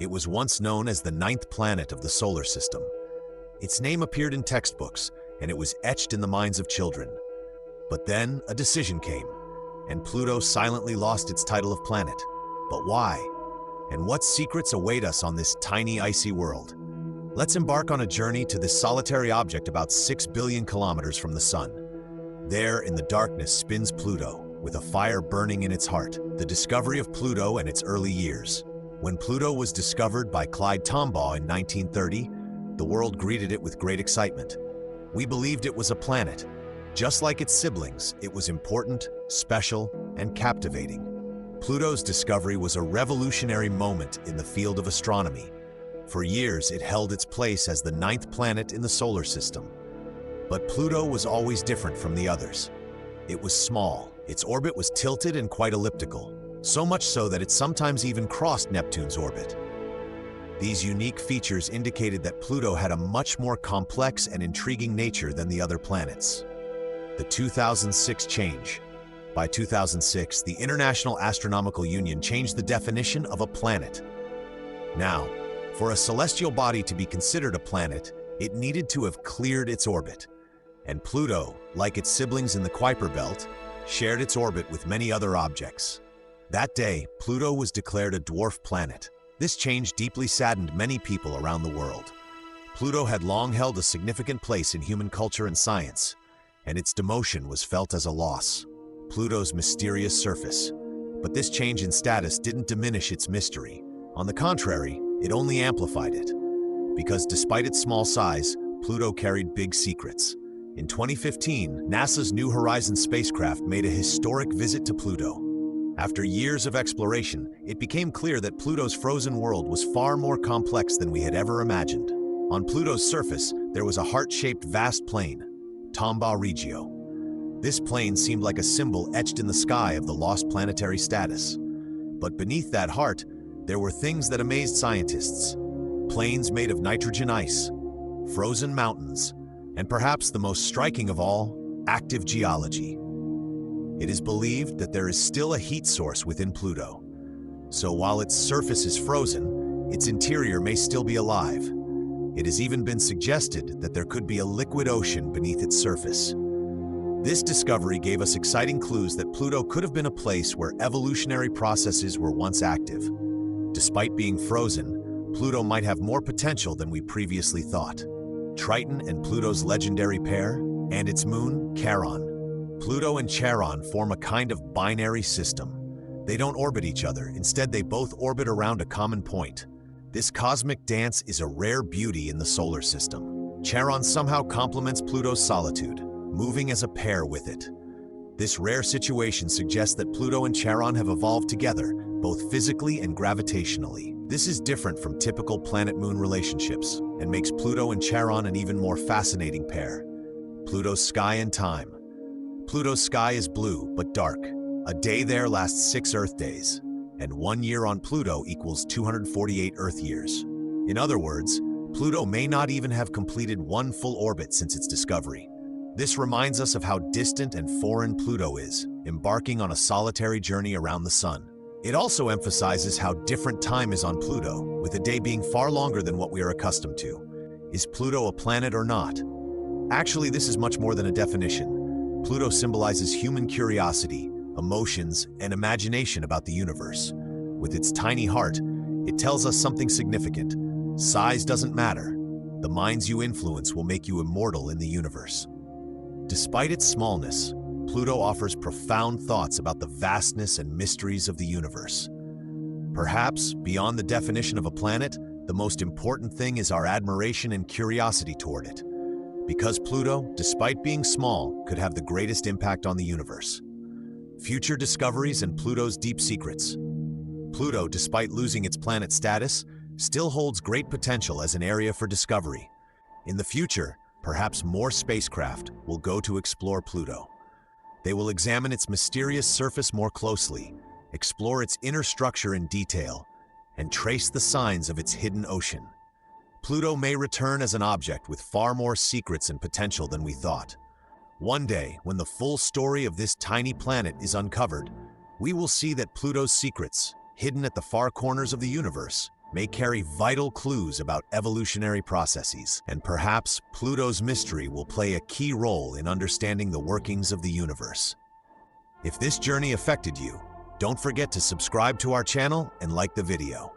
It was once known as the ninth planet of the solar system. Its name appeared in textbooks, and it was etched in the minds of children. But then a decision came, and Pluto silently lost its title of planet. But why? And what secrets await us on this tiny icy world? Let's embark on a journey to this solitary object about 6 billion kilometers from the Sun. There, in the darkness, spins Pluto, with a fire burning in its heart. The discovery of Pluto and its early years. When Pluto was discovered by Clyde Tombaugh in 1930, the world greeted it with great excitement. We believed it was a planet. Just like its siblings, it was important, special, and captivating. Pluto's discovery was a revolutionary moment in the field of astronomy. For years, it held its place as the ninth planet in the solar system. But Pluto was always different from the others. It was small, its orbit was tilted and quite elliptical, so much so that it sometimes even crossed Neptune's orbit. These unique features indicated that Pluto had a much more complex and intriguing nature than the other planets. The 2006 change. By 2006, the International Astronomical Union changed the definition of a planet. Now, for a celestial body to be considered a planet, it needed to have cleared its orbit. And Pluto, like its siblings in the Kuiper Belt, shared its orbit with many other objects. That day, Pluto was declared a dwarf planet. This change deeply saddened many people around the world. Pluto had long held a significant place in human culture and science, and its demotion was felt as a loss. Pluto's mysterious surface. But this change in status didn't diminish its mystery. On the contrary, it only amplified it. Because despite its small size, Pluto carried big secrets. In 2015, NASA's New Horizons spacecraft made a historic visit to Pluto. After years of exploration, it became clear that Pluto's frozen world was far more complex than we had ever imagined. On Pluto's surface, there was a heart-shaped vast plain, Tombaugh Regio. This plain seemed like a symbol etched in the sky of the lost planetary status. But beneath that heart, there were things that amazed scientists. Plains made of nitrogen ice, frozen mountains, and perhaps the most striking of all, active geology. It is believed that there is still a heat source within Pluto. So while its surface is frozen, its interior may still be alive. It has even been suggested that there could be a liquid ocean beneath its surface. This discovery gave us exciting clues that Pluto could have been a place where evolutionary processes were once active. Despite being frozen, Pluto might have more potential than we previously thought. Triton and Pluto's legendary pair, and its moon, Charon. Pluto and Charon form a kind of binary system. They don't orbit each other, instead they both orbit around a common point. This cosmic dance is a rare beauty in the solar system. Charon somehow complements Pluto's solitude, moving as a pair with it. This rare situation suggests that Pluto and Charon have evolved together, both physically and gravitationally. This is different from typical planet-moon relationships, and makes Pluto and Charon an even more fascinating pair. Pluto's sky and time. Pluto's sky is blue, but dark. A day there lasts 6 Earth days, and 1 year on Pluto equals 248 Earth years. In other words, Pluto may not even have completed one full orbit since its discovery. This reminds us of how distant and foreign Pluto is, embarking on a solitary journey around the Sun. It also emphasizes how different time is on Pluto, with a day being far longer than what we are accustomed to. Is Pluto a planet or not? Actually, this is much more than a definition. Pluto symbolizes human curiosity, emotions, and imagination about the universe. With its tiny heart, it tells us something significant. Size doesn't matter. The minds you influence will make you immortal in the universe. Despite its smallness, Pluto offers profound thoughts about the vastness and mysteries of the universe. Perhaps, beyond the definition of a planet, the most important thing is our admiration and curiosity toward it. Because Pluto, despite being small, could have the greatest impact on the universe. Future discoveries and Pluto's deep secrets. Pluto, despite losing its planet status, still holds great potential as an area for discovery. In the future, perhaps more spacecraft will go to explore Pluto. They will examine its mysterious surface more closely, explore its inner structure in detail, and trace the signs of its hidden ocean. Pluto may return as an object with far more secrets and potential than we thought. One day, when the full story of this tiny planet is uncovered, we will see that Pluto's secrets, hidden at the far corners of the universe, may carry vital clues about evolutionary processes, and perhaps Pluto's mystery will play a key role in understanding the workings of the universe. If this journey affected you, don't forget to subscribe to our channel and like the video.